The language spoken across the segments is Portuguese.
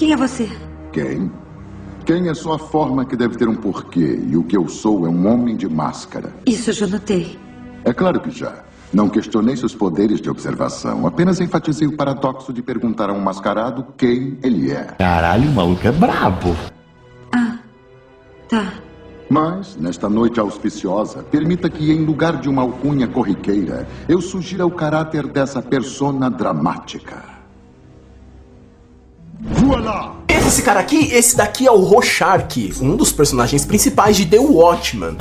Quem é você? Quem? Quem é só a forma que deve ter um porquê, e o que eu sou é um homem de máscara. Isso eu já notei. É claro que já. Não questionei seus poderes de observação, apenas enfatizei o paradoxo de perguntar a um mascarado quem ele é. Caralho, o maluco é brabo. Ah, tá. Mas, nesta noite auspiciosa, permita que, em lugar de uma alcunha corriqueira, eu sugira o caráter dessa persona dramática. Voilá! Esse cara aqui, esse daqui é o Rorschach, um dos personagens principais de The Watchmen.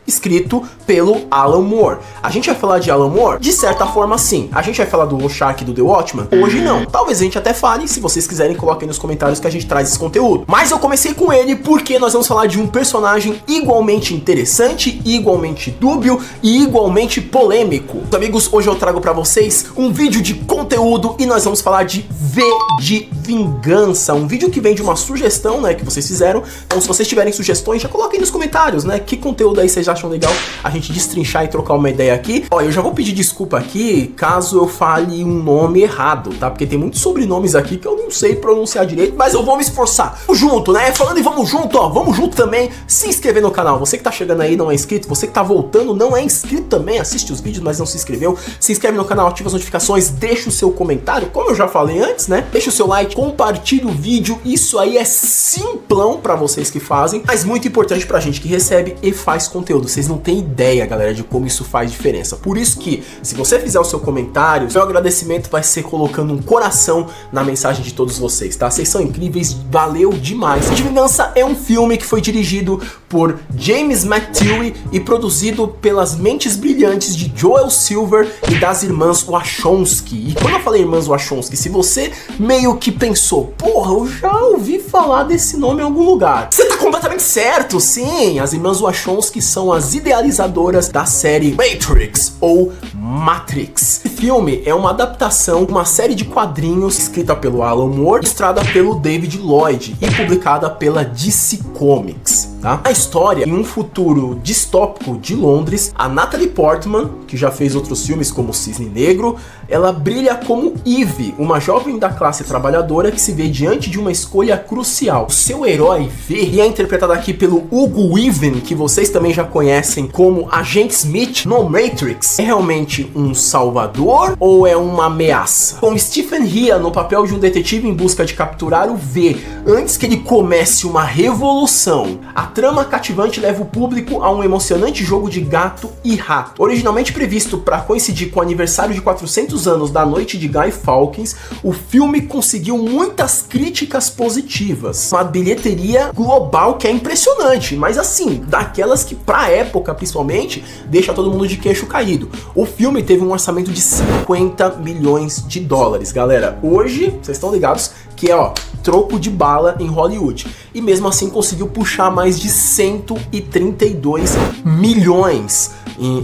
Escrito pelo Alan Moore. A gente vai falar de Alan Moore? De certa forma, sim. A gente vai falar do Rorschach do The Watchmen? Hoje não. Talvez a gente até fale, se vocês quiserem, coloquem nos comentários que a gente traz esse conteúdo. Mas eu comecei com ele porque nós vamos falar de um personagem igualmente interessante, igualmente dúbio e igualmente polêmico. Amigos, hoje eu trago pra vocês um vídeo de conteúdo e nós vamos falar de V de Vingança. Um vídeo que vem de uma sugestão, né, que vocês fizeram. Então, se vocês tiverem sugestões, já coloquem nos comentários, né, que conteúdo aí vocês acham legal a gente destrinchar e trocar uma ideia aqui. Ó, eu já vou pedir desculpa aqui caso eu fale um nome errado, tá? Porque tem muitos sobrenomes aqui que eu não sei pronunciar direito, mas eu vou me esforçar. Vamos junto, né? Falando em vamos junto, ó, vamos junto também. Se inscrever no canal. Você que tá chegando aí não é inscrito, você que tá voltando não é inscrito também, assiste os vídeos, mas não se inscreveu. Se inscreve no canal, ativa as notificações, deixa o seu comentário, como eu já falei antes, né? Deixa o seu like, compartilha o vídeo. Isso aí é simplão pra vocês que fazem, mas muito importante pra gente que recebe e faz conteúdo. Vocês não têm ideia, galera, de como isso faz diferença. Por isso que, se você fizer o seu comentário, seu agradecimento vai ser colocando um coração na mensagem de todos vocês, tá? Vocês são incríveis, valeu demais. De Vingança é um filme que foi dirigido por James McTeough e produzido pelas mentes brilhantes de Joel Silver e das irmãs Wachowski. E quando eu falei irmãs Wachowski, se você meio que pensou, porra, eu já ouvi falar desse nome em algum lugar, você tá completamente certo, sim! As irmãs Wachowski são as idealizadoras da série Matrix ou Matrix. Esse filme é uma adaptação de uma série de quadrinhos escrita pelo Alan Moore, ilustrada pelo David Lloyd e publicada pela DC Comics. Tá? A história, em um futuro distópico de Londres, a Natalie Portman, que já fez outros filmes como Cisne Negro, ela brilha como Eve, uma jovem da classe trabalhadora que se vê diante de uma escolha crucial. O seu herói V, e é interpretado aqui pelo Hugo Weaving, que vocês também já conhecem como Agente Smith no Matrix, é realmente um salvador ou é uma ameaça? Com Stephen Rea no papel de um detetive em busca de capturar o V antes que ele comece uma revolução, a trama cativante leva o público a um emocionante jogo de gato e rato. Originalmente previsto para coincidir com o aniversário de 400 anos da noite de Guy Fawkes, o filme conseguiu muitas críticas positivas, uma bilheteria global que é impressionante, mas assim, daquelas que pra época principalmente deixa todo mundo de queixo caído. O filme teve um orçamento de 50 milhões de dólares, galera. Hoje, vocês estão ligados que é, ó, troco de bala em Hollywood. E mesmo assim conseguiu puxar mais de 132 milhões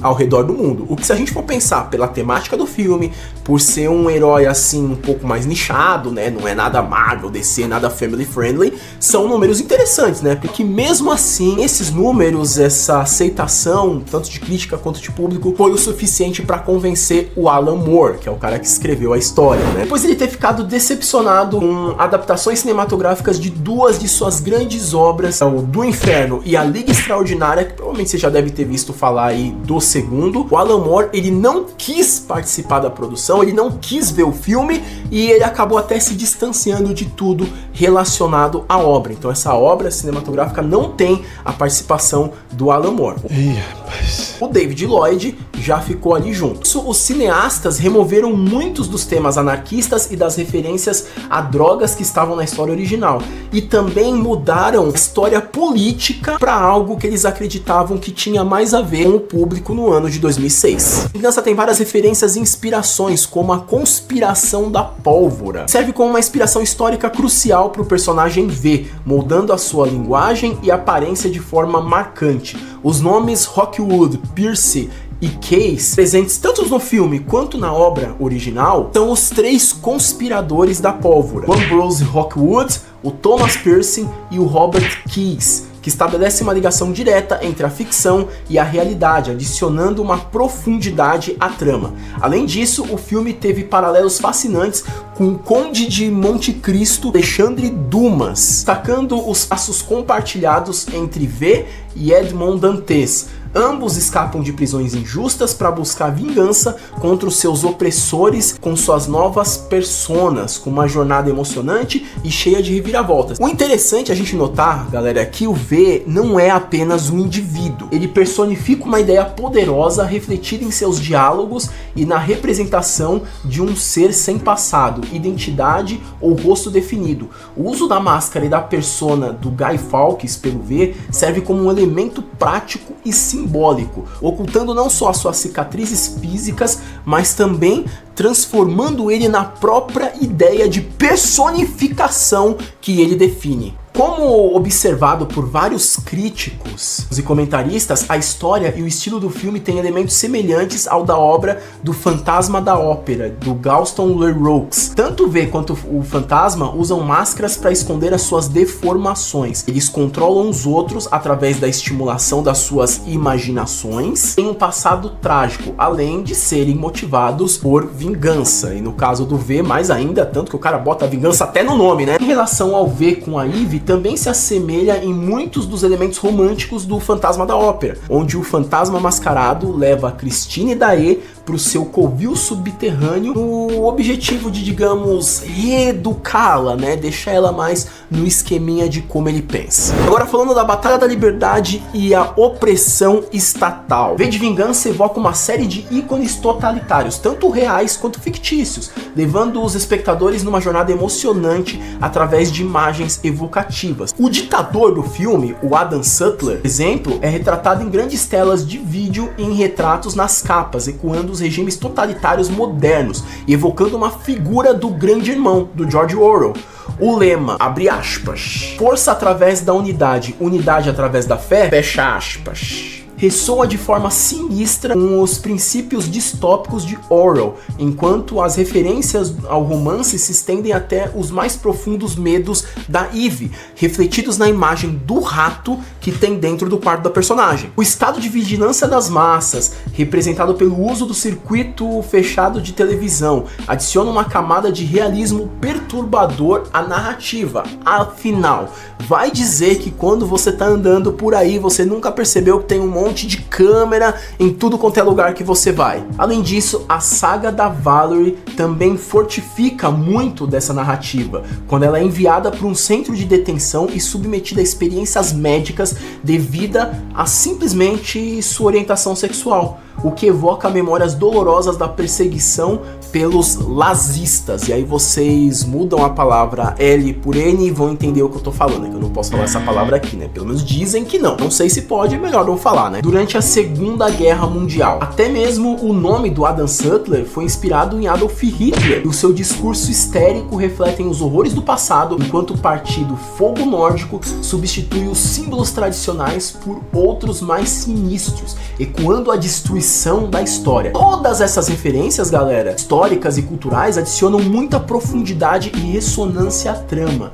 ao redor do mundo. O que, se a gente for pensar pela temática do filme, por ser um herói assim um pouco mais nichado, né, não é nada Marvel, DC, nada family friendly, são números interessantes, né, porque mesmo assim esses números, essa aceitação, tanto de crítica quanto de público, foi o suficiente para convencer o Alan Moore, que é o cara que escreveu a história, né, depois ele ter ficado decepcionado com adaptações cinematográficas de duas de suas grandes obras, o Do Inferno e a Liga Extraordinária, que provavelmente você já deve ter visto falar aí do segundo. O Alan Moore, ele não quis participar da produção, ele não quis ver o filme e ele acabou até se distanciando de tudo relacionado à obra. Então essa obra cinematográfica não tem a participação do Alan Moore. Ih, rapaz. O David Lloyd já ficou ali junto. Os cineastas removeram muitos dos temas anarquistas e das referências a drogas que estavam na história original. E também mudaram a história política para algo que eles acreditavam que tinha mais a ver com o público no ano de 2006. Vingança tem várias referências e inspirações, como a conspiração da pólvora. Serve como uma inspiração histórica crucial para o personagem V, moldando a sua linguagem e aparência de forma marcante. Os nomes Rockwood, Pierce e Case, presentes tanto no filme quanto na obra original, são os 3 conspiradores da pólvora: o Ambrose Rockwood, o Thomas Percy e o Robert Keyes, que estabelece uma ligação direta entre a ficção e a realidade, adicionando uma profundidade à trama. Além disso, o filme teve paralelos fascinantes com o Conde de Monte Cristo, Alexandre Dumas, destacando os passos compartilhados entre V e Edmond Dantes. Ambos escapam de prisões injustas para buscar vingança contra os seus opressores com suas novas personas, com uma jornada emocionante e cheia de reviravoltas. O interessante a gente notar, galera, é que o V não é apenas um indivíduo. Ele personifica uma ideia poderosa refletida em seus diálogos e na representação de um ser sem passado, identidade ou rosto definido. O uso da máscara e da persona do Guy Fawkes pelo V serve como um elemento prático e simbólico, ocultando não só as suas cicatrizes físicas, mas também transformando ele na própria ideia de personificação que ele define. Como observado por vários críticos e comentaristas, a história e o estilo do filme têm elementos semelhantes ao da obra do Fantasma da Ópera, do Gaston Leroux. Tanto o V quanto o fantasma usam máscaras para esconder as suas deformações. Eles controlam os outros através da estimulação das suas imaginações em um passado trágico, além de serem motivados por vingança. E no caso do V, mais ainda, tanto que o cara bota a vingança até no nome, né? Em relação ao V com a Eve, também se assemelha em muitos dos elementos românticos do Fantasma da Ópera, onde o fantasma mascarado leva a Christine Daae para o seu covil subterrâneo no objetivo de, digamos, reeducá-la, né? Deixar ela mais no esqueminha de como ele pensa. Agora, falando da Batalha da Liberdade e a opressão estatal. V de Vingança evoca uma série de ícones totalitários, tanto reais quanto fictícios, levando os espectadores numa jornada emocionante através de imagens evocativas. O ditador do filme, o Adam Sutler, por exemplo, é retratado em grandes telas de vídeo e em retratos nas capas, ecoando os regimes totalitários modernos e evocando uma figura do grande irmão, do George Orwell. O lema, abre aspas, força através da unidade, unidade através da fé, fecha aspas, ressoa de forma sinistra com os princípios distópicos de Orwell, enquanto as referências ao romance se estendem até os mais profundos medos da Eve, refletidos na imagem do rato que tem dentro do quarto da personagem. O estado de vigilância das massas, representado pelo uso do circuito fechado de televisão, adiciona uma camada de realismo perturbador à narrativa. Afinal, vai dizer que quando você tá andando por aí, você nunca percebeu que tem um monte de câmera em tudo quanto é lugar que você vai. Além disso, a saga da Valerie também fortifica muito dessa narrativa, quando ela é enviada para um centro de detenção e submetida a experiências médicas devida a simplesmente sua orientação sexual, o que evoca memórias dolorosas da perseguição pelos nazistas. E aí vocês mudam a palavra L por N e vão entender o que eu tô falando, que eu não posso falar essa palavra aqui, né? Pelo menos dizem que não. Não sei se pode, é melhor não falar, né? Durante a Segunda Guerra Mundial. Até mesmo o nome do Adam Sutler foi inspirado em Adolf Hitler, e o seu discurso histérico refletem os horrores do passado, enquanto o partido Fogo Nórdico substitui os símbolos tradicionais por outros mais sinistros, ecoando a destruição da história. Todas essas referências, galera, históricas e culturais, adicionam muita profundidade e ressonância à trama,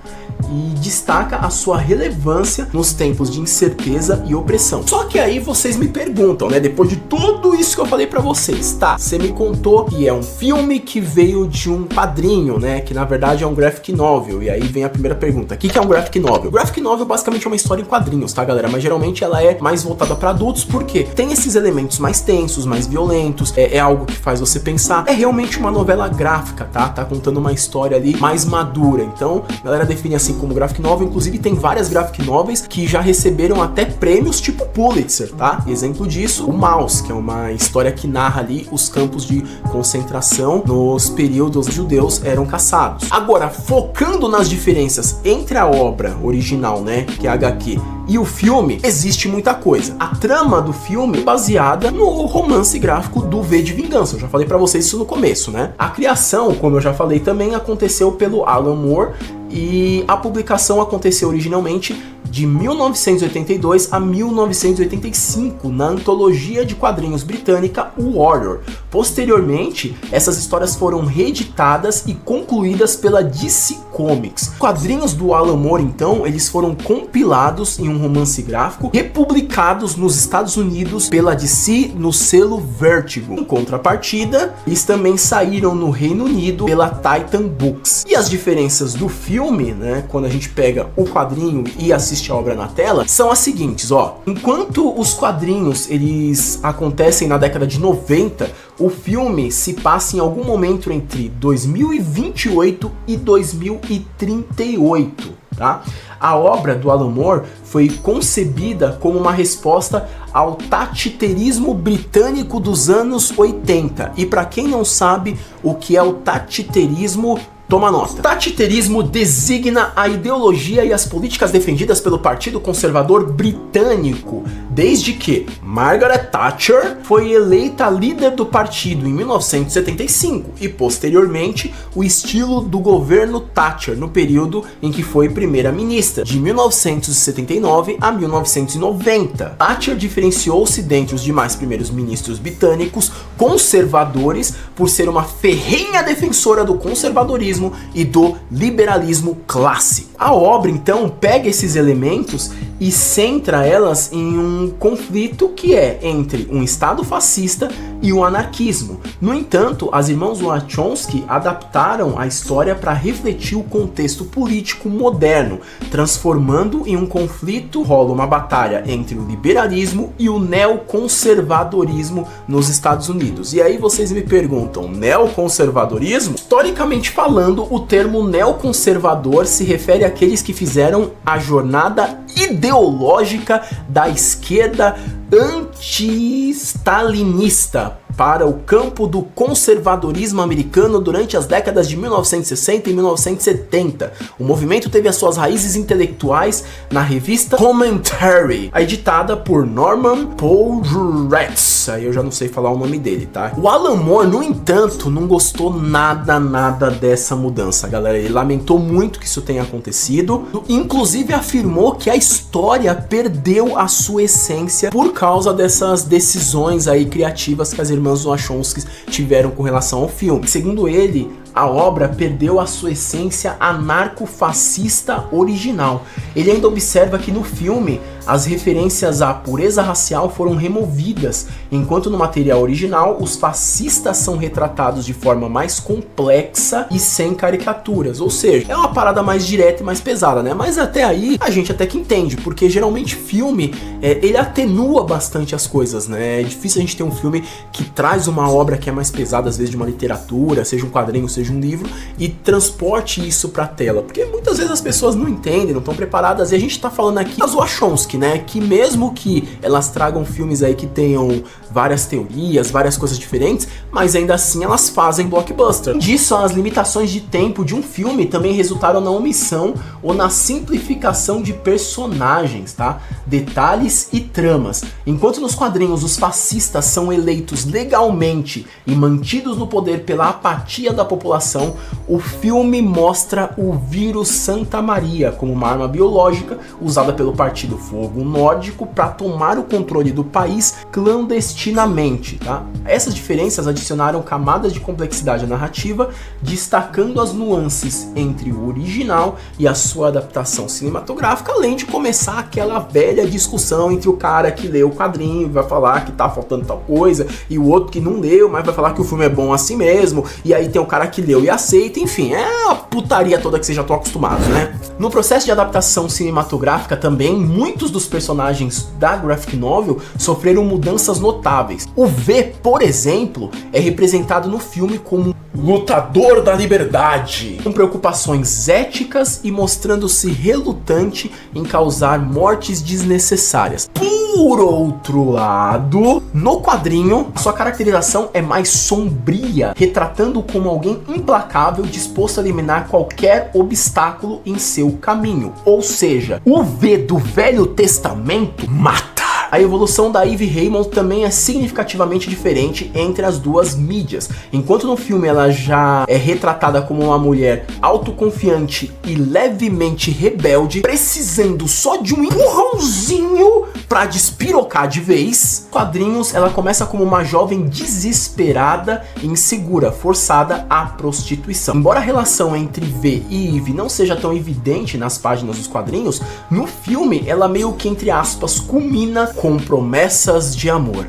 e destaca a sua relevância nos tempos de incerteza e opressão. Só que aí vocês me perguntam, né, depois de tudo isso que eu falei pra vocês, tá, você me contou que é um filme que veio de um quadrinho, né, que na verdade é um graphic novel, e aí vem a primeira pergunta, o que é um graphic novel? Graphic novel basicamente é uma história em quadrinhos, tá, galera, mas geralmente ela é mais voltada pra adultos, porque tem esses elementos mais tensos, mais violentos, é algo que faz você pensar, é realmente uma novela gráfica, tá contando uma história ali mais madura. Então, a galera define assim como graphic novel. Inclusive tem várias graphic novels que já receberam até prêmios tipo Pulitzer, tá? Exemplo disso, o Maus, que é uma história que narra ali os campos de concentração nos períodos que os judeus eram caçados. Agora, focando nas diferenças entre a obra original, né, que é a HQ, e o filme, existe muita coisa. A trama do filme é baseada no romance gráfico do V de Vingança. Eu já falei pra vocês isso no começo, né? A criação, como eu já falei também, aconteceu pelo Alan Moore, e a publicação aconteceu originalmente de 1982 a 1985 na antologia de quadrinhos britânica Warrior. Posteriormente, essas histórias foram reeditadas e concluídas pela DC Comics. Os quadrinhos do Alan Moore, então, eles foram compilados em um romance gráfico, republicados nos Estados Unidos pela DC no selo Vertigo. Em contrapartida, eles também saíram no Reino Unido pela Titan Books. E as diferenças do filme, né, quando a gente pega o quadrinho e assiste a obra na tela, são as seguintes, ó. Enquanto os quadrinhos, eles acontecem na década de 90, o filme se passa em algum momento entre 2028 e 2038, tá? A obra do Alan Moore foi concebida como uma resposta ao taxiterismo britânico dos anos 80. E para quem não sabe o que é o taxiterismo, toma nota. Taxiterismo designa a ideologia e as políticas defendidas pelo Partido Conservador Britânico, desde que Margaret Thatcher foi eleita líder do partido em 1975 e, posteriormente, o estilo do governo Thatcher no período em que foi primeira-ministra, de 1979 a 1990. Thatcher diferenciou-se dentre os demais primeiros ministros britânicos conservadores por ser uma ferrenha defensora do conservadorismo e do liberalismo clássico. A obra, então, pega esses elementos e centra elas em um conflito que é entre um Estado fascista e o anarquismo. No entanto, as irmãs Wachowski adaptaram a história para refletir o contexto político moderno, transformando em um conflito, rola uma batalha entre o liberalismo e o neoconservadorismo nos Estados Unidos. E aí vocês me perguntam, neoconservadorismo? Historicamente falando, o termo neoconservador se refere àqueles que fizeram a jornada ideológica da esquerda anti-stalinista para o campo do conservadorismo americano durante as décadas de 1960 e 1970. O movimento teve as suas raízes intelectuais na revista Commentary, editada por Norman Podhoretz. Aí eu já não sei falar o nome dele, tá? O Alan Moore, no entanto, não gostou nada dessa mudança, galera. Ele lamentou muito que isso tenha acontecido, inclusive afirmou que a história perdeu a sua essência por causa dessas decisões aí criativas que as irmãs Wachowski tiveram com relação ao filme. Segundo ele, a obra perdeu a sua essência anarcofascista original. Ele ainda observa que no filme as referências à pureza racial foram removidas, enquanto no material original os fascistas são retratados de forma mais complexa e sem caricaturas. Ou seja, é uma parada mais direta e mais pesada, né? Mas até aí a gente até que entende, porque geralmente filme ele atenua bastante as coisas, né? É difícil a gente ter um filme que traz uma obra que é mais pesada, às vezes de uma literatura, seja um quadrinho, seja um livro, e transporte isso pra tela, porque muitas vezes as pessoas não entendem, não estão preparadas, e a gente tá falando aqui das Wachowski, né, que mesmo que elas tragam filmes aí que tenham várias teorias, várias coisas diferentes, mas ainda assim elas fazem blockbuster. Disso, as limitações de tempo de um filme também resultaram na omissão ou na simplificação de personagens, tá? Detalhes e tramas. Enquanto nos quadrinhos os fascistas são eleitos legalmente e mantidos no poder pela apatia da população, o filme mostra o vírus Santa Maria como uma arma biológica usada pelo Partido Fogo Nórdico para tomar o controle do país clandestinamente, tá? Essas diferenças adicionaram camadas de complexidade à narrativa, destacando as nuances entre o original e a sua adaptação cinematográfica, além de começar aquela velha discussão entre o cara que leu o quadrinho e vai falar que tá faltando tal coisa, e o outro que não leu, mas vai falar que o filme é bom assim mesmo, e aí tem o cara que leu e aceita, enfim, é a putaria toda que vocês já estão acostumados, né? No processo de adaptação cinematográfica também, muitos dos personagens da graphic novel sofreram mudanças notáveis. O V, por exemplo, é representado no filme como lutador da liberdade, com preocupações éticas e mostrando-se relutante em causar mortes desnecessárias. Por outro lado, no quadrinho, sua caracterização é mais sombria, retratando-o como alguém implacável disposto a eliminar qualquer obstáculo em seu caminho. Ou seja, o V do Velho Testamento mata. A evolução da Eve Raymond também é significativamente diferente entre as duas mídias. Enquanto no filme ela já é retratada como uma mulher autoconfiante e levemente rebelde, precisando só de um empurrãozinho pra despirocar de vez, nos quadrinhos ela começa como uma jovem desesperada e insegura, forçada à prostituição. Embora a relação entre V e Eve não seja tão evidente nas páginas dos quadrinhos, no filme ela meio que, entre aspas, culmina com promessas de amor.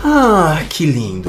Ah, que lindo!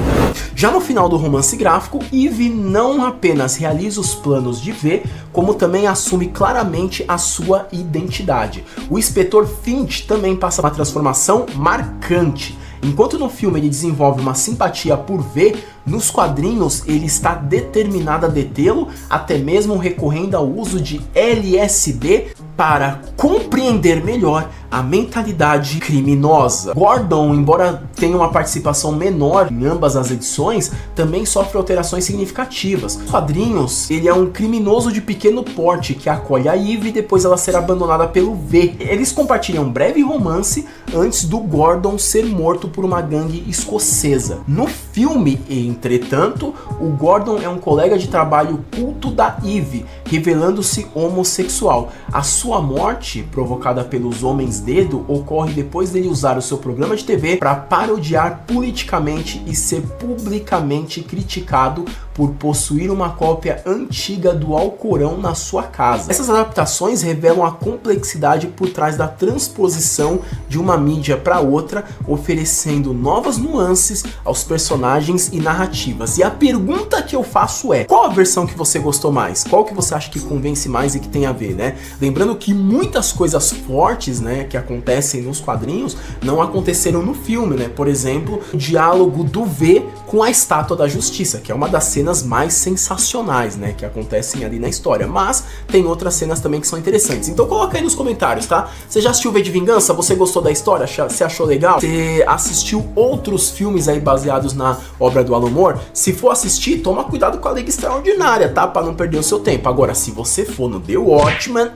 Já no final do romance gráfico, Eve não apenas realiza os planos de V, como também assume claramente a sua identidade. O inspetor Finch também passa uma transformação marcante. Enquanto no filme ele desenvolve uma simpatia por V, nos quadrinhos ele está determinado a detê-lo, até mesmo recorrendo ao uso de LSD para compreender melhor a mentalidade criminosa. Gordon, embora tenha uma participação menor em ambas as edições, também sofre alterações significativas. Nos quadrinhos, ele é um criminoso de pequeno porte que acolhe a Eve e depois ela ser abandonada pelo V. Eles compartilham um breve romance antes do Gordon ser morto por uma gangue escocesa. No filme, entretanto, o Gordon é um colega de trabalho culto da Eve, revelando-se homossexual. A sua morte, provocada pelos Homens Dedo, ocorre depois dele usar o seu programa de TV para parodiar politicamente e ser publicamente criticado por possuir uma cópia antiga do Alcorão na sua casa. Essas adaptações revelam a complexidade por trás da transposição de uma mídia para outra, oferecendo novas nuances aos personagens e narrativas. E a pergunta que eu faço é: qual a versão que você gostou mais? Qual que você acha que convence mais e que tem a ver, né? Lembrando que muitas coisas fortes, né, que acontecem nos quadrinhos não aconteceram no filme, né? Por exemplo, o diálogo do V com a Estátua da Justiça, que é uma das cenas mais sensacionais, né, que acontecem ali na história. Mas tem outras cenas também que são interessantes. Então coloca aí nos comentários, tá? Você já assistiu V de Vingança? Você gostou da história? Você achou legal? Você assistiu outros filmes aí baseados na obra do Alan Moore? Se for assistir, toma cuidado com a Liga Extraordinária, tá? Pra não perder o seu tempo. Agora, se você for no The Watchmen,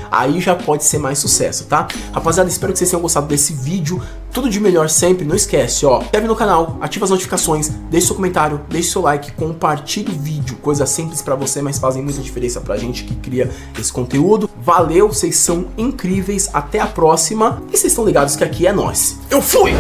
aí já pode ser mais sucesso, tá? Rapaziada, espero que vocês tenham gostado desse vídeo. Tudo de melhor sempre. Não esquece, ó, se inscreve no canal, ativa as notificações, deixe seu comentário, deixe seu like, compartilhe o vídeo. Coisa simples pra você, mas fazem muita diferença pra gente que cria esse conteúdo. Valeu, vocês são incríveis. Até a próxima. E vocês estão ligados que aqui é nóis. Eu fui!